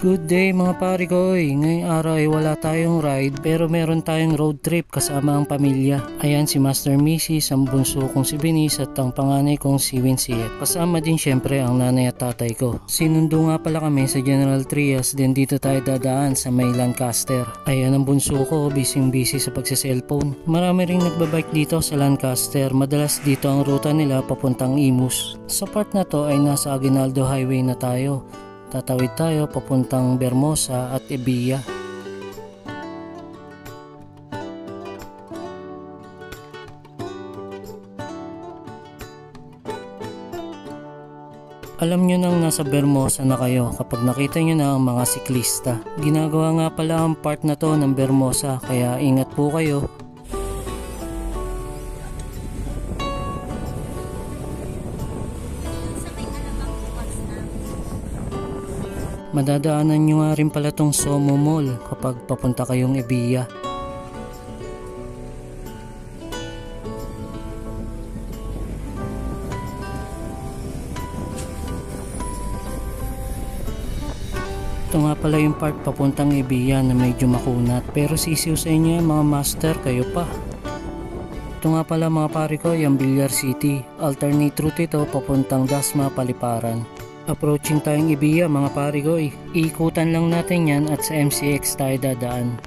Good day mga pare ko. Ngayong araw ay wala tayong ride pero meron tayong road trip kasama ang pamilya. Ayan si Master Mrs, ang bunso kong si Benice at ang panganay kong si Winciet. Kasama din syempre ang nanay at tatay ko. Sinundo nga pala kami sa General Trias, then dito tayo dadaan sa may Lancaster. Ayan ang bunso ko, busy sa pagsa-cellphone. Marami ring nagbabike dito sa Lancaster. Madalas dito ang ruta nila papuntang Imus. Sa part na to ay nasa Aguinaldo Highway na tayo. Tatawid tayo papuntang Bermosa at Ebia. Alam nyo nang nasa Bermosa na kayo kapag nakita nyo na ang mga siklista. Ginagawa nga pala ang part na to ng Bermosa kaya ingat po kayo. Madadaanan nyo nga rin pala tong Somo Mall kapag papunta kayong Ebia. Ito nga pala yung part papuntang Ebia na medyo makunat, pero sisiw sa inyo mga master, kayo pa. Ito nga pala mga pare ko, yung Villar City. Alternate route ito papuntang Dasma, Paliparan. Approaching tayong Ebia mga pare ko. Iikutan lang natin yan at sa MCX tayo dadaan.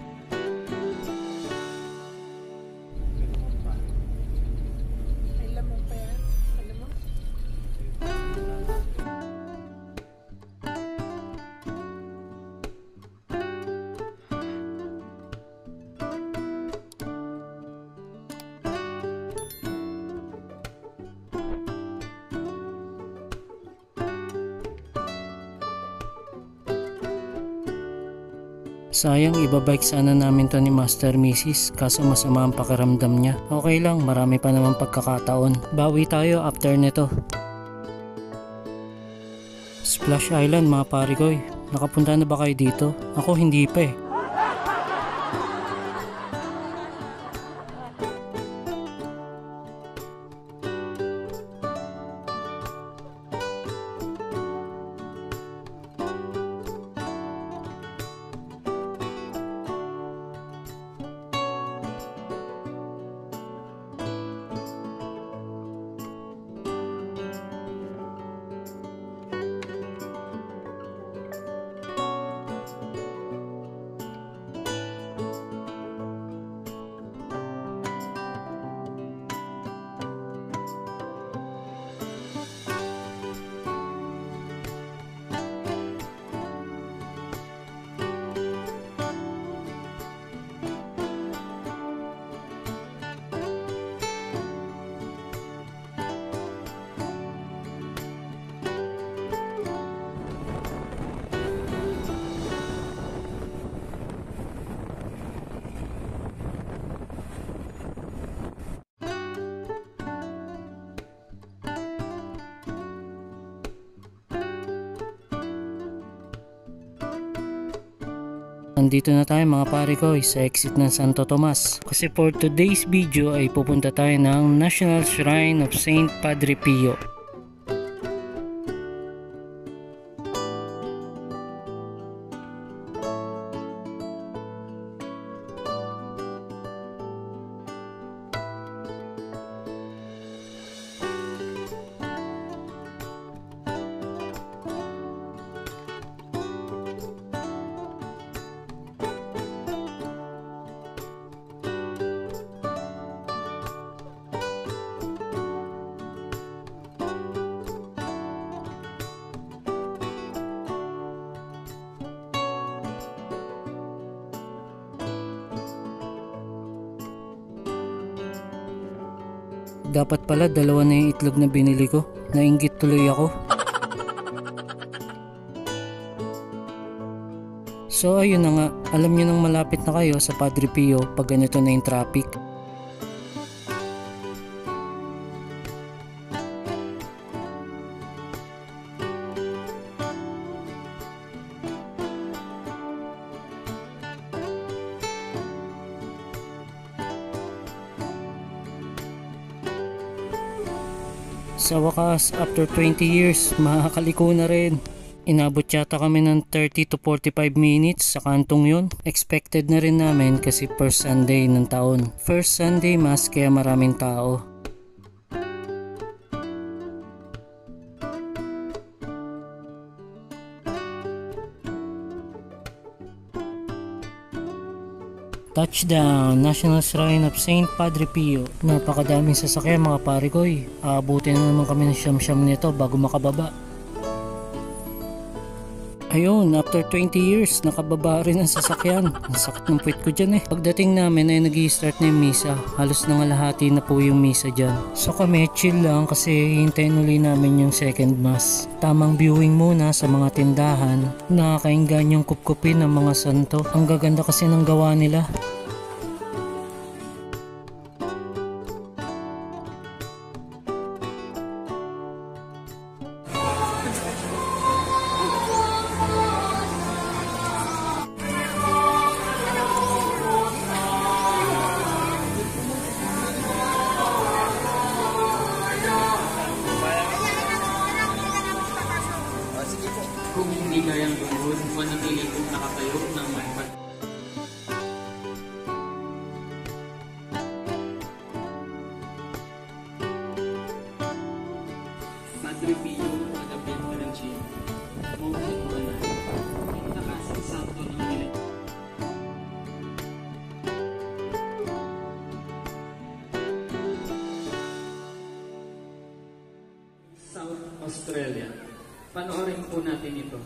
Sayang, ibabike sana namin to ni Master Mrs. kaso masama ang pakiramdam niya. Okay lang, marami pa naman pagkakataon. Bawi tayo after nito. Splash Island mga pare ko. Nakapunta na ba kayo dito? Ako hindi pa eh. Nandito na tayo mga pare ko sa exit ng Santo Tomas. Kasi for today's video ay pupunta tayo ng National Shrine of Saint Padre Pio. Dapat pala dalawa na yung itlog na binili ko. Nainggit tuloy ako. So ayun na nga, alam nyo nang malapit na kayo sa Padre Pio pag ganito na yung traffic. Sa wakas, after 20 years, makakaliko na rin. Inabot yata kami ng 30 to 45 minutes sa kantong yun. Expected na rin namin kasi first Sunday ng taon. First Sunday mass kaya maraming tao. Touchdown! National Shrine of St. Padre Pio. Napakadaming sasakyan mga pare ko eh. Aabutin na naman kami ng siyam-siyam nito bago makababa. Ayun, after 20 years, nakababa rin ang sasakyan. Ang sakit ng puwit ko dyan eh. Pagdating namin ay nag-i-start na yung misa. Halos nangalahati na po yung misa dyan. So kami, chill lang kasi hintayin uli namin yung second mass. Tamang viewing muna sa mga tindahan. Nakakainggan yung kupkupin ng mga santo. Ang gaganda kasi ng gawa nila. Kung hindi kayang lumuhod, manatili kong nakatayo ng may Padre Pio, Agapit Maranchi, Maulit mo na, pinakasang santo ng Pilipinas. South Australia. Panoorin po natin ito.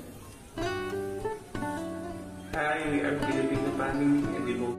Hi, we are Filipino family and devote.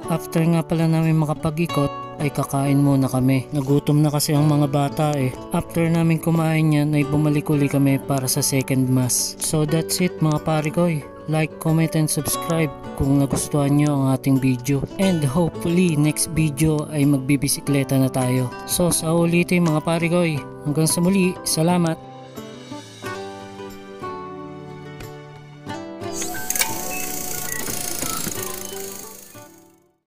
After nga pala namin makapag-ikot ay kakain muna kami. Nagutom na kasi ang mga bata eh. After namin kumain yan ay bumalik uli kami para sa second mass. So that's it mga pare ko. Like, comment, and subscribe kung nagustuhan nyo ang ating video. And hopefully next video ay magbibisikleta na tayo. So sa ulitin mga pare ko. Hanggang sa muli, salamat!